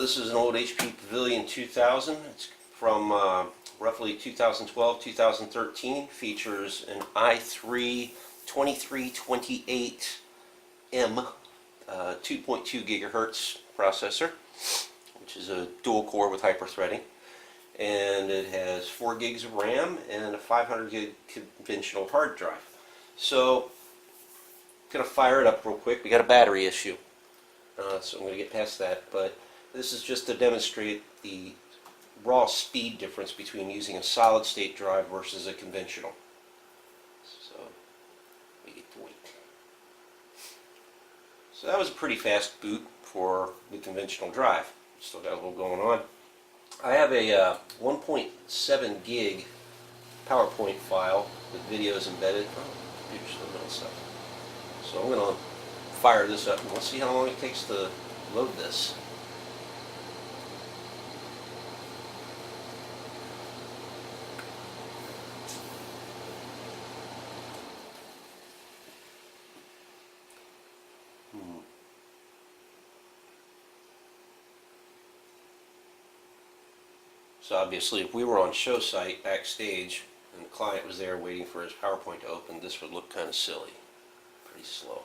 this is an old HP Pavilion 2000. It's from roughly 2012-2013. Features an i3 2328M 2.2 gigahertz processor, which is a dual core with hyper-threading, and it has 4 gigs of RAM and a 500 gig conventional hard drive. So I'm going to fire it up real quick. We got a battery issue, so I'm going to get past that, but this is just to demonstrate the raw speed difference between using a solid state drive versus a conventional. So we get to wait. So that was a pretty fast boot for the conventional drive. Still got a little going on. I have a 1.7 gig PowerPoint file with videos embedded. Oh, computer's in the middle of stuff. So I'm going to fire this up and we'll see how long it takes to load this. So obviously if we were on show site backstage and the client was there waiting for his PowerPoint to open, this would look kind of silly. Pretty slow.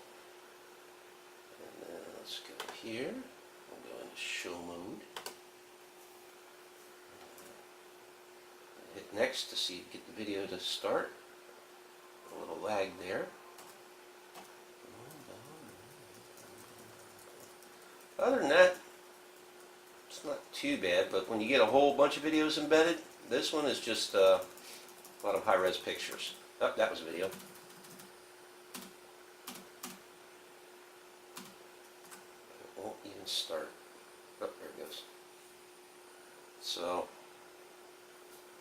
And then let's go here. We'll go into show mode. Hit next to see get the video to start. A little lag there. Other than that, it's not too bad, but when you get a whole bunch of videos embedded, this one is just a lot of high-res pictures. Oh, that was a video. It won't even start. Oh, there it goes. So,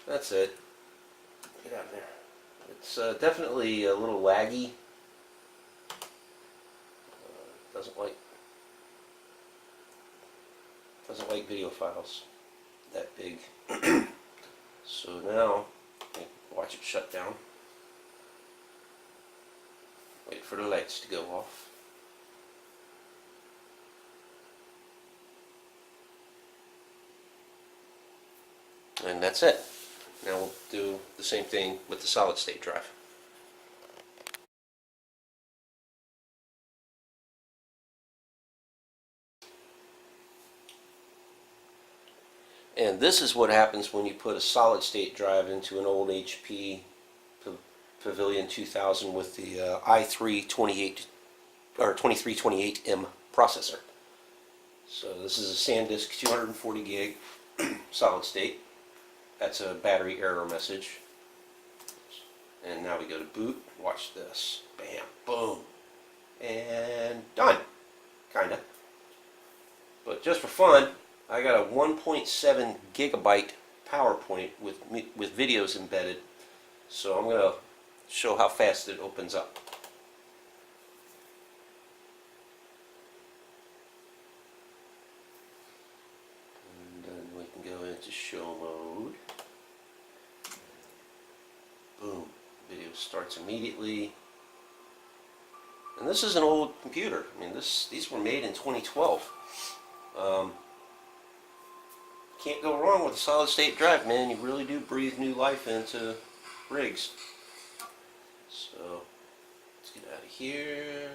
that's it. Get out of there. It's definitely a little laggy. Doesn't like video files that big. So now, watch it shut down. Wait for the lights to go off. And that's it. Now we'll do the same thing with the solid state drive. And this is what happens when you put a solid state drive into an old HP Pavilion 2000 with the i3 2328M processor. So this is a SanDisk 240 gig solid state. That's a battery error message. And now we go to boot. Watch this. Bam. Boom. And done. Kinda. But just for fun, I got a 1.7 gigabyte PowerPoint with videos embedded, so I'm going to show how fast it opens up. And then we can go into show mode. Boom. Video starts immediately. And this is an old computer. I mean, these were made in 2012. Can't go wrong with a solid state drive, man. You really do breathe new life into rigs. So let's get out of here.